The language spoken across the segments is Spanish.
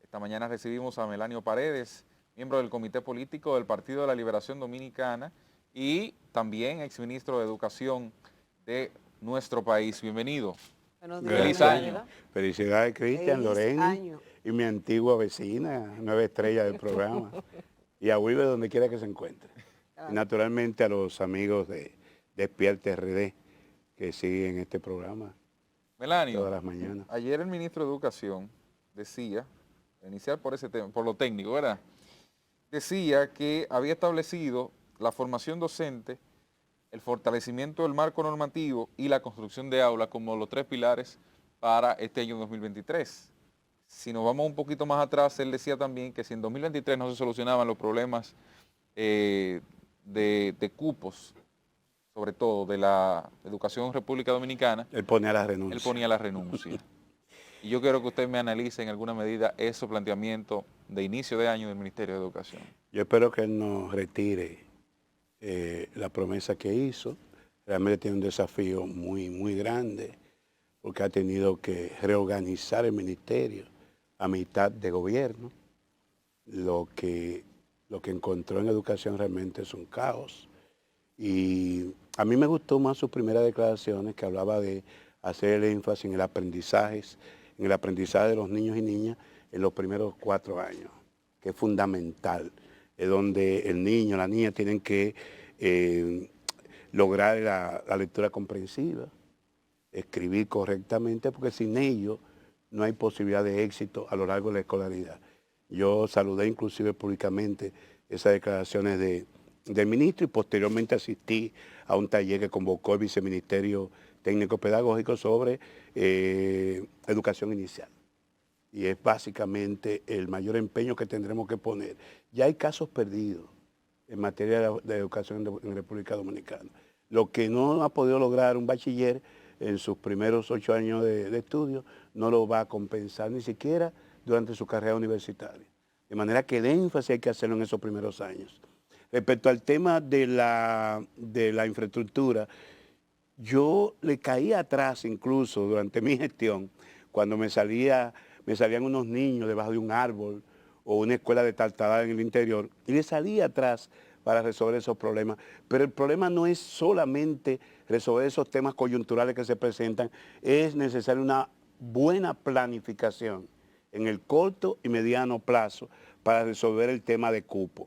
Esta mañana recibimos a Melanio Paredes, miembro del Comité Político del Partido de la Liberación Dominicana y también exministro de Educación de nuestro país. Bienvenido. Buenos días, Feliz Gracias. año. Felicidades, Cristian, feliz Loreni año. y mi antigua vecina, nueva estrella del programa. Y a Wilber donde quiera que se encuentre. Y naturalmente a los amigos de Despierta RD que siguen este programa Melanio, todas las mañanas. ayer el ministro de Educación decía, a iniciar por ese tema, por lo técnico, ¿verdad? Decía que había establecido la formación docente, el fortalecimiento del marco normativo y la construcción de aulas como los 3 pilares para este año 2023. Si nos vamos un poquito más atrás, él decía también que si en 2023 no se solucionaban los problemas de cupos, sobre todo de la educación en República Dominicana, Él pone a la él renuncia. ponía la renuncia. Y yo quiero que usted me analice en alguna medida ese planteamiento de inicio de año del Ministerio de Educación. Yo espero que él no retire la promesa que hizo. Realmente tiene un desafío muy grande porque ha tenido que reorganizar el ministerio a mitad de gobierno. Lo que encontró en educación realmente es un caos. Y a mí me gustó más sus primeras declaraciones que hablaba de hacer el énfasis en el aprendizaje de los niños y niñas en los primeros 4 años, que es fundamental, es donde el niño, la niña tienen que lograr la lectura comprensiva, escribir correctamente, porque sin ello no hay posibilidad de éxito a lo largo de la escolaridad. Yo saludé inclusive públicamente esas declaraciones del ministro y posteriormente asistí a un taller que convocó el Viceministerio Técnico Pedagógico sobre educación inicial. Y es básicamente el mayor empeño que tendremos que poner. Ya hay casos perdidos en materia de educación en República Dominicana. Lo que no ha podido lograr un bachiller en sus primeros 8 años de estudio, no lo va a compensar ni siquiera durante su carrera universitaria. De manera que el énfasis hay que hacerlo en esos primeros años. Respecto al tema de la infraestructura, yo le caí atrás incluso durante mi gestión, cuando me salían unos niños debajo de un árbol o una escuela de tartaral en el interior, y le salía atrás para resolver esos problemas. Pero el problema no es solamente resolver esos temas coyunturales que se presentan, es necesaria una buena planificación en el corto y mediano plazo para resolver el tema de cupo.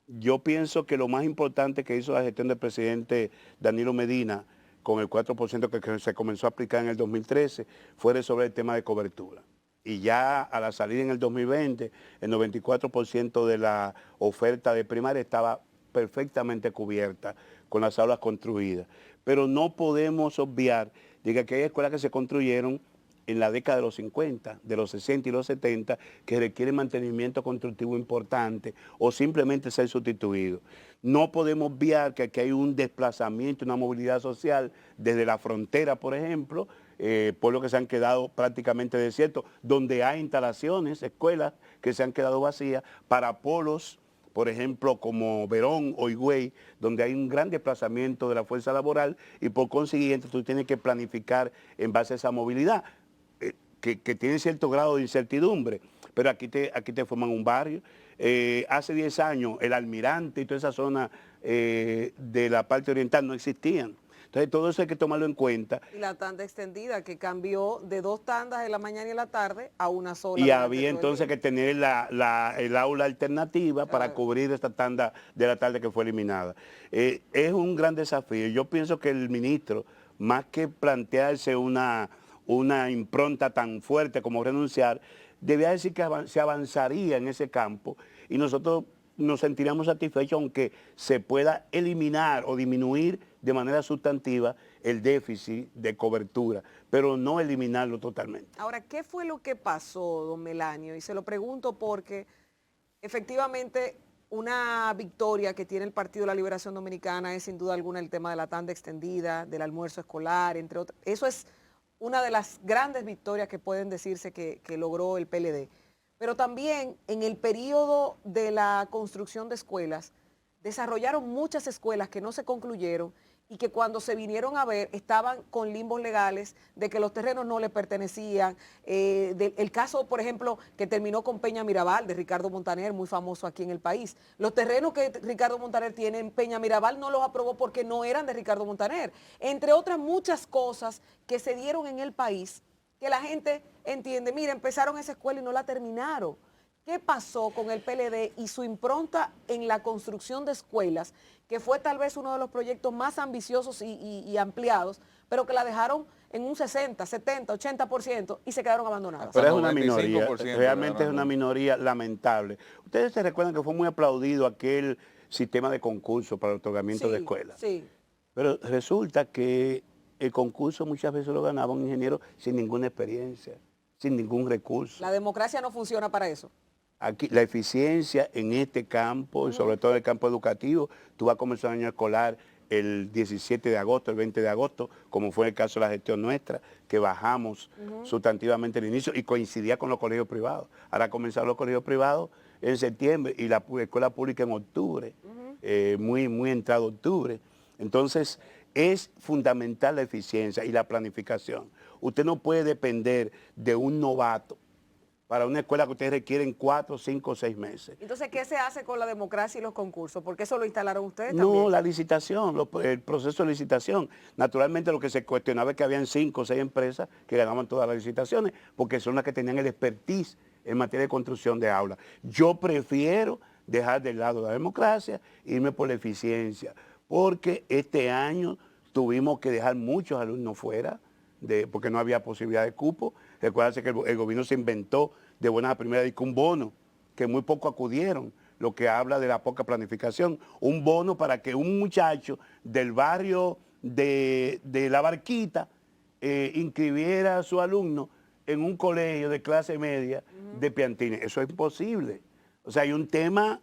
Yo pienso que lo más importante que hizo la gestión del presidente Danilo Medina con el 4% que se comenzó a aplicar en el 2013 fue resolver el tema de cobertura. Y ya a la salida en el 2020, el 94% de la oferta de primaria estaba perfectamente cubierta con las aulas construidas. Pero no podemos obviar de que hay escuelas que se construyeron en la década de los 50, de los 60 y los 70, que requieren mantenimiento constructivo importante o simplemente ser sustituidos. No podemos obviar que aquí hay un desplazamiento, una movilidad social desde la frontera, por ejemplo, pueblos que se han quedado prácticamente desiertos, donde hay instalaciones, escuelas que se han quedado vacías para polos, por ejemplo, como Verón o Higüey, donde hay un gran desplazamiento de la fuerza laboral y por consiguiente tú tienes que planificar en base a esa movilidad. Que tiene cierto grado de incertidumbre, pero aquí te forman un barrio. Hace 10 años el Almirante y toda esa zona de la parte oriental no existían. Entonces todo eso hay que tomarlo en cuenta. Y la tanda extendida que cambió de 2 tandas en la mañana y en la tarde a una sola. Y había entonces que tener el aula alternativa para cubrir esta tanda de la tarde que fue eliminada. Es un gran desafío. Yo pienso que el ministro, más que plantearse una impronta tan fuerte como renunciar, debía decir que se avanzaría en ese campo y nosotros nos sentiríamos satisfechos aunque se pueda eliminar o disminuir de manera sustantiva el déficit de cobertura, pero no eliminarlo totalmente. Ahora, ¿qué fue lo que pasó, don Melanio? Y se lo pregunto porque efectivamente una victoria que tiene el Partido de la Liberación Dominicana es sin duda alguna el tema de la tanda extendida, del almuerzo escolar, entre otras. Eso es una de las grandes victorias que pueden decirse que logró el PLD. Pero también en el periodo de la construcción de escuelas, desarrollaron muchas escuelas que no se concluyeron y que cuando se vinieron a ver estaban con limbos legales de que los terrenos no les pertenecían. El caso, por ejemplo, que terminó con Peña Mirabal, de Ricardo Montaner, muy famoso aquí en el país. Los terrenos que Ricardo Montaner tiene en Peña Mirabal no los aprobó porque no eran de Ricardo Montaner. Entre otras muchas cosas que se dieron en el país que la gente entiende. Mira, empezaron esa escuela y no la terminaron. ¿Qué pasó con el PLD y su impronta en la construcción de escuelas, que fue tal vez uno de los proyectos más ambiciosos y ampliados, pero que la dejaron en un 60, 70, 80% y se quedaron abandonadas? Pero es una 95% minoría, realmente es ganaron. una minoría lamentable. Ustedes se recuerdan que fue muy aplaudido aquel sistema de concurso para el otorgamiento de Sí, escuelas. sí. Pero resulta que el concurso muchas veces lo ganaba un ingeniero sin ninguna experiencia, sin ningún recurso. La democracia no funciona para eso. Aquí, la eficiencia en este campo, y sobre todo en el campo educativo, tú vas a comenzar el año escolar el 17 de agosto, el 20 de agosto, como fue el caso de la gestión nuestra, que bajamos sustantivamente el inicio y coincidía con los colegios privados. Ahora comenzaron los colegios privados en septiembre y la escuela pública en octubre, muy entrado octubre. Entonces, es fundamental la eficiencia y la planificación. Usted no puede depender de un novato para una escuela que ustedes requieren 4, 5, 6 meses. Entonces, ¿qué se hace con la democracia y los concursos? Porque eso lo instalaron ustedes No, también. la licitación, el proceso de licitación. Naturalmente lo que se cuestionaba es que habían 5 o 6 empresas que ganaban todas las licitaciones, porque son las que tenían el expertise en materia de construcción de aulas. Yo prefiero dejar de lado la democracia e irme por la eficiencia, porque este año tuvimos que dejar muchos alumnos fuera, porque no había posibilidad de cupo. Recuérdense que el gobierno se inventó de buenas a primeras un bono, que muy poco acudieron, lo que habla de la poca planificación. Un bono para que un muchacho del barrio de La Barquita inscribiera a su alumno en un colegio de clase media de Piantini. Eso es imposible. O sea, hay un tema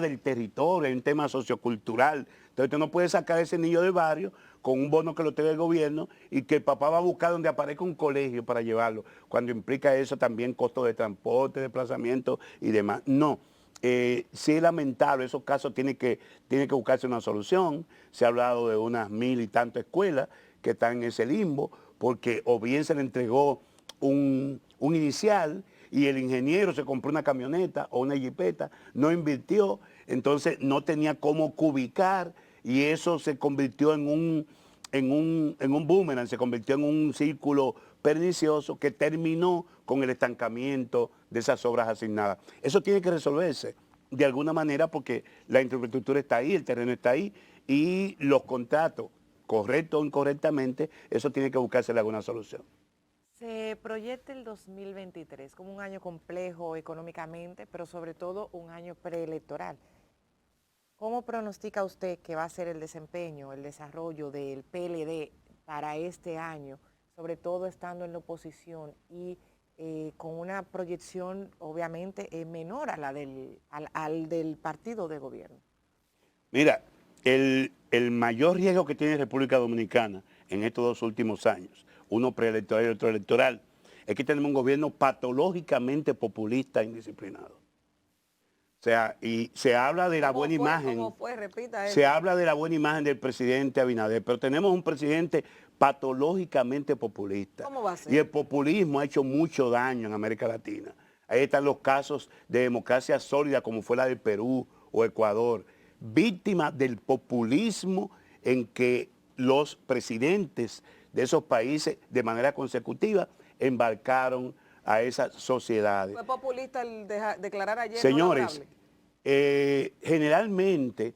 del territorio, hay un tema sociocultural. Entonces usted no puede sacar a ese niño del barrio con un bono que lo tenga el gobierno y que el papá va a buscar donde aparezca un colegio para llevarlo, cuando implica eso también costos de transporte, desplazamiento y demás. No, sí es lamentable, esos casos tiene que buscarse una solución. Se ha hablado de unas 1000 y tantas escuelas que están en ese limbo, porque o bien se le entregó un inicial y el ingeniero se compró una camioneta o una jipeta, no invirtió, entonces no tenía cómo cubicar y eso se convirtió en un boomerang, se convirtió en un círculo pernicioso que terminó con el estancamiento de esas obras asignadas. Eso tiene que resolverse de alguna manera porque la infraestructura está ahí, el terreno está ahí y los contratos, correcto o incorrectamente, eso tiene que buscarse alguna solución. Se proyecta el 2023 como un año complejo económicamente, pero sobre todo un año preelectoral. ¿Cómo pronostica usted que va a ser el desempeño, el desarrollo del PLD para este año, sobre todo estando en la oposición y con una proyección obviamente menor a la al del partido de gobierno? Mira, el mayor riesgo que tiene República Dominicana en estos 2 últimos años, uno preelectoral y otro electoral, es que tenemos un gobierno patológicamente populista e indisciplinado. O sea, y se habla de la buena imagen. ¿Cómo fue? Repita eso. Se habla de la buena imagen del presidente Abinader, pero tenemos un presidente patológicamente populista. ¿Cómo va a ser? Y el populismo ha hecho mucho daño en América Latina. Ahí están los casos de democracia sólida como fue la del Perú o Ecuador, víctimas del populismo en que los presidentes de esos países de manera consecutiva embarcaron a esas sociedades. ¿Fue populista el declarar ayer? Señores, no generalmente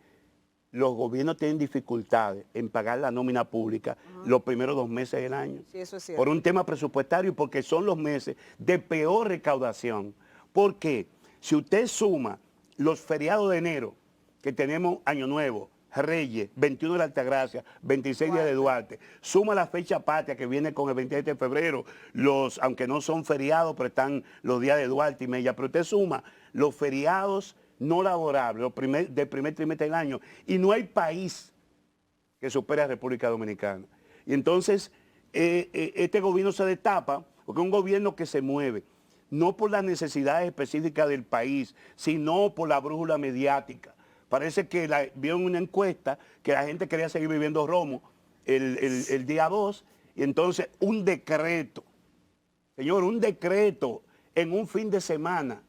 los gobiernos tienen dificultades en pagar la nómina pública los primeros 2 meses del año. Sí, eso es cierto. Por un tema presupuestario, porque son los meses de peor recaudación. ¿Por qué? Si usted suma los feriados de enero, que tenemos Año Nuevo, Reyes, 21 de la Altagracia, 26 días de Duarte, suma la fecha patria que viene con el 27 de febrero, aunque no son feriados, pero están los días de Duarte y Mella, pero usted suma los feriados no laborables del primer trimestre del año y no hay país que supere a República Dominicana. Y entonces este gobierno se destapa porque es un gobierno que se mueve no por las necesidades específicas del país, sino por la brújula mediática. Parece que vieron una encuesta que la gente quería seguir viviendo romo el día 2, y entonces un decreto, señor, un decreto en un fin de semana,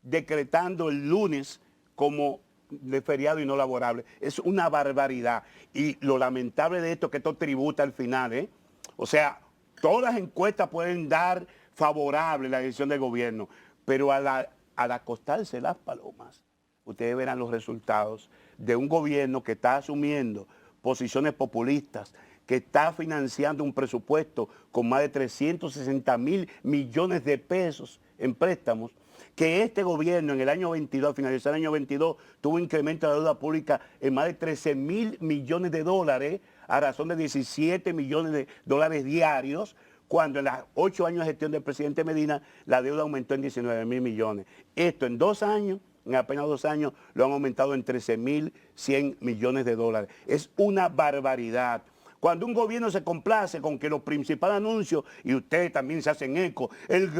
decretando el lunes como de feriado y no laborable. Es una barbaridad. Y lo lamentable de esto es que esto tributa al final, ¿eh? O sea, todas las encuestas pueden dar favorable la decisión del gobierno, pero al acostarse las palomas, ustedes verán los resultados de un gobierno que está asumiendo posiciones populistas, que está financiando un presupuesto con más de 360.000 millones de pesos en préstamos, que este gobierno en el año 22, al finalizar el año 22, tuvo un incremento de la deuda pública en más de 13.000 millones de dólares, a razón de 17 millones de dólares diarios, cuando en los 8 años de gestión del presidente Medina, la deuda aumentó en 19.000 millones. Esto en 2 años, en apenas 2 años, lo han aumentado en 13.100 millones de dólares. Es una barbaridad. Cuando un gobierno se complace con que los principales anuncios, y ustedes también se hacen eco, el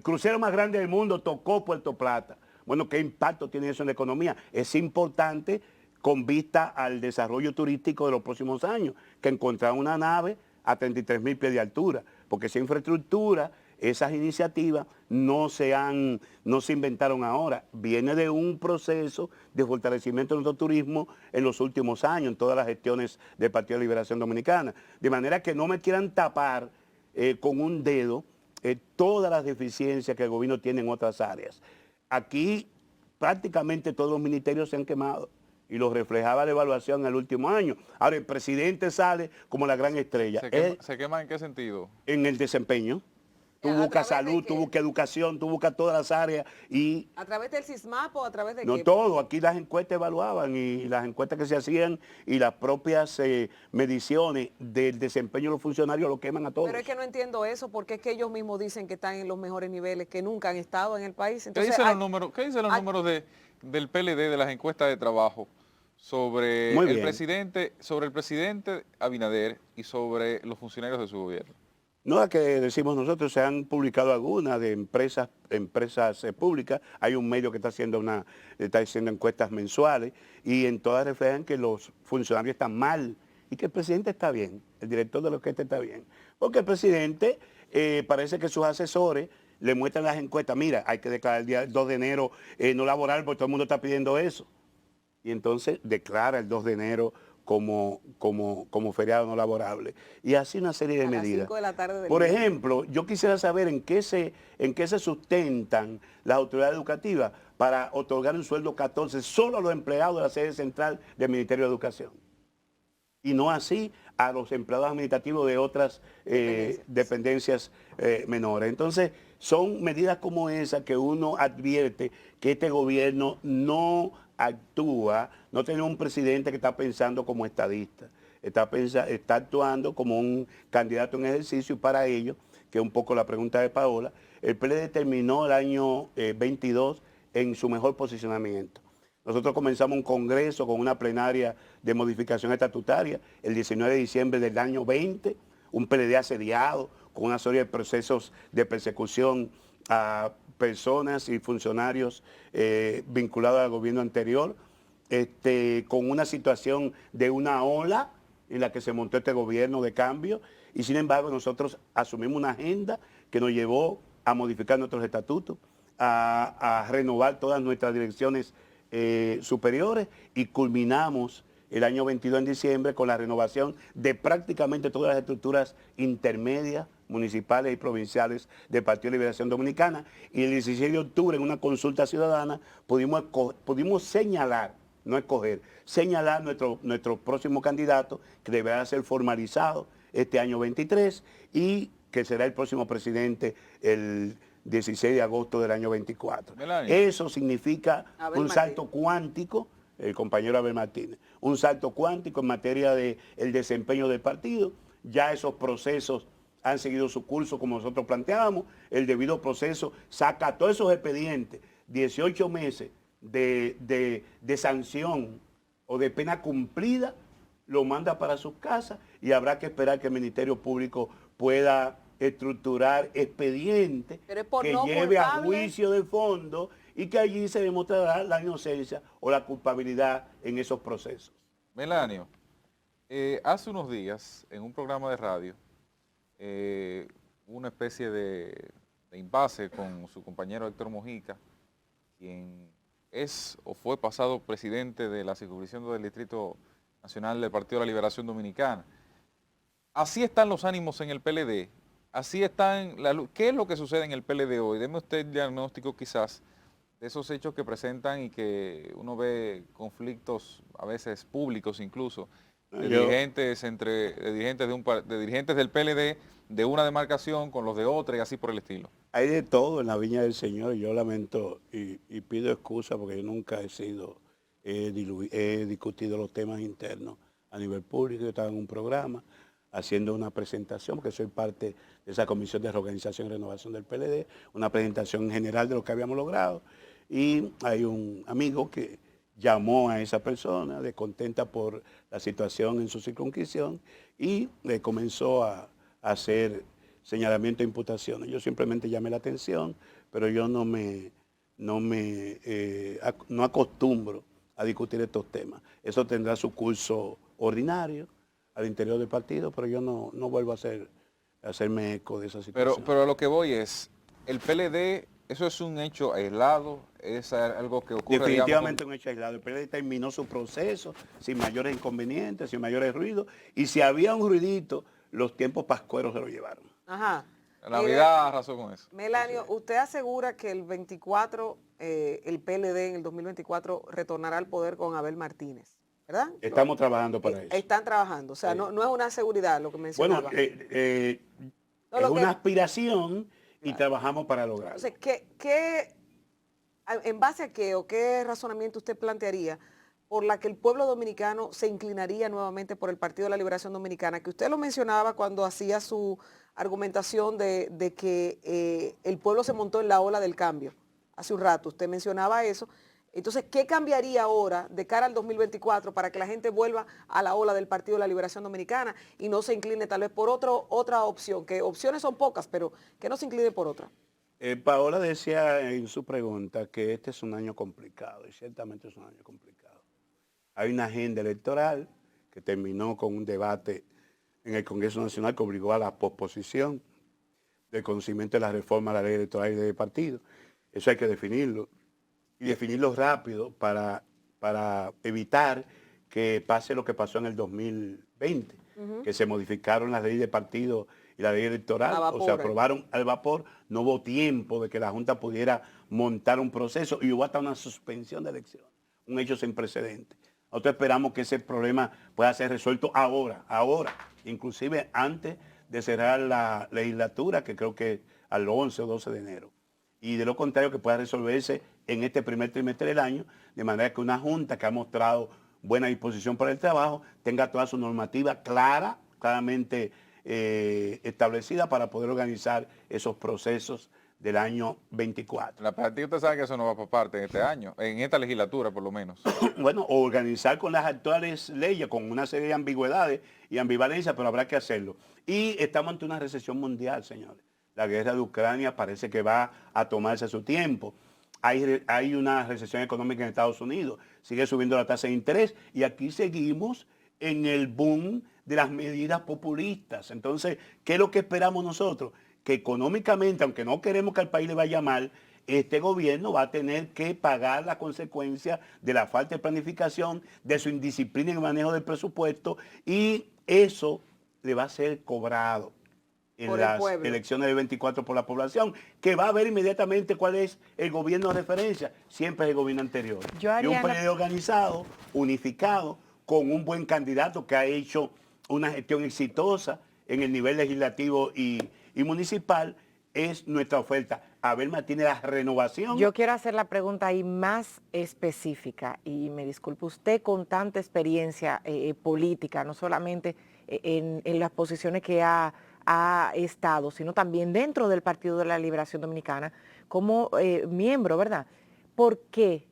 crucero más grande del mundo tocó Puerto Plata. Bueno, ¿qué impacto tiene eso en la economía? Es importante con vista al desarrollo turístico de los próximos años, que encontraron una nave a 33.000 pies de altura, porque esa infraestructura, esas iniciativas no se inventaron ahora, viene de un proceso de fortalecimiento de nuestro turismo en los últimos años, en todas las gestiones del Partido de Liberación Dominicana, de manera que no me quieran tapar con un dedo todas las deficiencias que el gobierno tiene en otras áreas. Aquí prácticamente todos los ministerios se han quemado, y lo reflejaba la evaluación en el último año. Ahora el presidente sale como la gran estrella. ¿Se quema en qué sentido? En el desempeño. Tú buscas salud, tú buscas educación, tú buscas todas las áreas y... ¿A través del CISMAP o a través de No qué? todo, aquí las encuestas evaluaban y las encuestas que se hacían y las propias mediciones del desempeño de los funcionarios lo queman a todos. Pero es que no entiendo eso, porque es que ellos mismos dicen que están en los mejores niveles, que nunca han estado en el país. Entonces, ¿Qué dicen los números del PLD, de las encuestas de trabajo, sobre el presidente Abinader y sobre los funcionarios de su gobierno? No es que decimos nosotros, se han publicado algunas de empresas públicas, hay un medio que está haciendo encuestas mensuales y en todas reflejan que los funcionarios están mal y que el presidente está bien, el director de la orquesta está bien. Porque el presidente parece que sus asesores le muestran las encuestas, mira, hay que declarar el día 2 de enero no laboral porque todo el mundo está pidiendo eso. Y entonces declara el 2 de enero como feriado no laborable. Y así una serie de medidas. A las 5 de la tarde del Por día. ejemplo, yo quisiera saber en qué se sustentan las autoridades educativas para otorgar un sueldo 14 solo a los empleados de la sede central del Ministerio de Educación. Y no así a los empleados administrativos de otras dependencias menores. Entonces, son medidas como esas que uno advierte que este gobierno no actúa, no tiene un presidente que está pensando como estadista, está actuando como un candidato en ejercicio y para ello, que es un poco la pregunta de Paola, el PLD terminó el año 22 en su mejor posicionamiento. Nosotros comenzamos un congreso con una plenaria de modificación estatutaria el 19 de diciembre del año 20, un PLD asediado con una serie de procesos de persecución a personas y funcionarios vinculados al gobierno anterior, con una situación de una ola en la que se montó este gobierno de cambio y sin embargo nosotros asumimos una agenda que nos llevó a modificar nuestros estatutos, a renovar todas nuestras direcciones superiores y culminamos el año 22 en diciembre con la renovación de prácticamente todas las estructuras intermedias, municipales y provinciales del Partido de Liberación Dominicana y el 16 de octubre en una consulta ciudadana pudimos señalar, no escoger, señalar nuestro próximo candidato que deberá ser formalizado este año 23 y que será el próximo presidente el 16 de agosto del año 24. Eso significa un salto cuántico, el compañero Abel Martínez, un salto cuántico en materia del desempeño del partido. Ya esos procesos han seguido su curso como nosotros planteábamos, el debido proceso saca todos esos expedientes, 18 meses de sanción o de pena cumplida, lo manda para sus casas y habrá que esperar que el Ministerio Público pueda estructurar expedientes que lleve a juicio de fondo y que allí se demostrará la inocencia o la culpabilidad en esos procesos. Melanio, hace unos días, en un programa de radio, hubo una especie de impasse con su compañero Héctor Mojica, quien es o fue pasado presidente de la circunscripción del Distrito Nacional del Partido de la Liberación Dominicana. Así están los ánimos en el PLD, así están, ¿qué es lo que sucede en el PLD hoy? Deme usted el diagnóstico quizás de esos hechos que presentan y que uno ve conflictos a veces públicos incluso, de dirigentes de dirigentes del PLD de una demarcación con los de otra y así por el estilo. Hay de todo en la viña del Señor. Yo lamento y pido excusa porque yo nunca he discutido los temas internos a nivel público. Yo estaba en un programa haciendo una presentación, porque soy parte de esa comisión de reorganización y renovación del PLD, una presentación general de lo que habíamos logrado. Y hay un amigo que llamó a esa persona, descontenta por la situación en su circunscripción, y le comenzó a hacer señalamiento e imputaciones. Yo simplemente llamé la atención, pero yo no acostumbro a discutir estos temas. Eso tendrá su curso ordinario al interior del partido, pero yo no vuelvo a hacerme eco de esa situación. Pero a lo que voy es, el PLD, eso es un hecho aislado, es algo que ocurre. Definitivamente un hecho aislado. El PLD terminó su proceso sin mayores inconvenientes, sin mayores ruidos, y si había un ruidito, los tiempos pascueros se lo llevaron. Ajá. La Navidad arrasó con eso. Melanio, usted asegura que el 24, el PLD en el 2024 retornará al poder con Abel Martínez, ¿verdad? Estamos trabajando para eso. Están trabajando, o sea, Sí. no es una seguridad lo que mencionaba. Bueno, es una aspiración y trabajamos para lograrlo. Entonces, ¿en base a qué o qué razonamiento usted plantearía por la que el pueblo dominicano se inclinaría nuevamente por el Partido de la Liberación Dominicana? Que usted lo mencionaba cuando hacía su argumentación de que el pueblo se montó en la ola del cambio. Hace un rato usted mencionaba eso. Entonces, ¿qué cambiaría ahora de cara al 2024 para que la gente vuelva a la ola del Partido de la Liberación Dominicana y no se incline tal vez por otra opción? Que opciones son pocas, pero que no se incline por otra. Paola decía en su pregunta que este es un año complicado, y ciertamente es un año complicado. Hay una agenda electoral que terminó con un debate en el Congreso Nacional que obligó a la posposición del conocimiento de la reforma a la ley electoral y de partido. Eso hay que definirlo, y definirlo rápido para evitar que pase lo que pasó en el 2020, que se modificaron las leyes de partido y la ley electoral, o se aprobaron al vapor, no hubo tiempo de que la Junta pudiera montar un proceso y hubo hasta una suspensión de elecciones, un hecho sin precedentes. Nosotros esperamos que ese problema pueda ser resuelto ahora, inclusive antes de cerrar la legislatura, que creo que al 11 o 12 de enero. Y de lo contrario, que pueda resolverse en este primer trimestre del año, de manera que una Junta que ha mostrado buena disposición para el trabajo tenga toda su normativa claramente establecida para poder organizar esos procesos del año 24. La partida usted sabe que eso no va por parte en este año, en esta legislatura por lo menos. Bueno, organizar con las actuales leyes, con una serie de ambigüedades y ambivalencias, pero habrá que hacerlo. Y estamos ante una recesión mundial, señores. La guerra de Ucrania parece que va a tomarse su tiempo. Hay una recesión económica en Estados Unidos, sigue subiendo la tasa de interés y aquí seguimos en el boom de las medidas populistas. Entonces, ¿qué es lo que esperamos nosotros? Que económicamente, aunque no queremos que al país le vaya mal, este gobierno va a tener que pagar las consecuencias de la falta de planificación, de su indisciplina en el manejo del presupuesto, y eso le va a ser cobrado en las elecciones del 24 por la población, que va a ver inmediatamente cuál es el gobierno de referencia, siempre es el gobierno anterior. Y un PLD organizado, unificado, con un buen candidato que ha hecho una gestión exitosa en el nivel legislativo y municipal, es nuestra oferta. Abel Martínez, la renovación. Yo quiero hacer la pregunta ahí más específica, y me disculpe usted con tanta experiencia política, no solamente en las posiciones que ha estado, sino también dentro del Partido de la Liberación Dominicana, como miembro, ¿verdad? ¿Por qué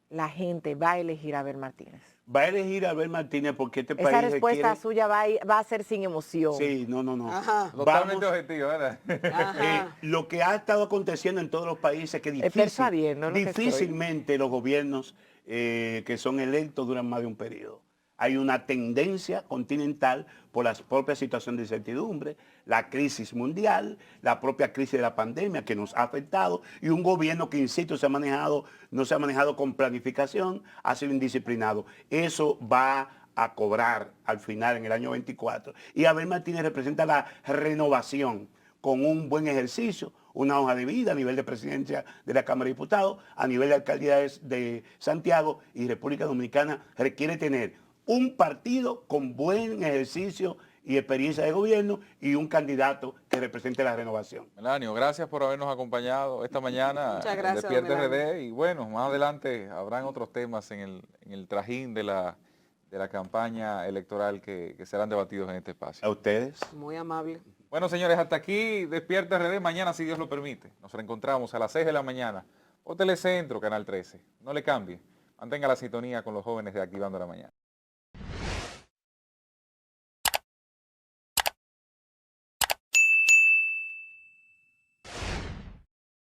la gente va a elegir a Abel Martínez? Va a elegir a Abel Martínez porque este Esa país respuesta requiere... suya va a ser sin emoción. Sí, no. Ajá. Totalmente objetivo, ¿verdad? Ajá. Lo que ha estado aconteciendo en todos los países que persuadiendo, lo que estoy. difícilmente los gobiernos que son electos duran más de un periodo. Hay una tendencia continental por las propias situaciones de incertidumbre, la crisis mundial, la propia crisis de la pandemia que nos ha afectado y un gobierno que, insisto, no se ha manejado con planificación, ha sido indisciplinado. Eso va a cobrar al final en el año 24. Y Abel Martínez representa la renovación con un buen ejercicio, una hoja de vida a nivel de presidencia de la Cámara de Diputados, a nivel de alcaldía de Santiago, y República Dominicana requiere tener un partido con buen ejercicio y experiencia de gobierno y un candidato que represente la renovación. Melanio, gracias por habernos acompañado esta mañana Muchas en gracias, Despierta don Melanio. RD. Y bueno, más adelante habrán otros temas en el trajín de la campaña electoral que serán debatidos en este espacio. ¿A ustedes? Muy amable. Bueno, señores, hasta aquí Despierta RD. Mañana, si Dios lo permite, nos reencontramos a las 6 de la mañana por Telecentro, Canal 13. No le cambie. Mantenga la sintonía con los jóvenes de Activando la Mañana.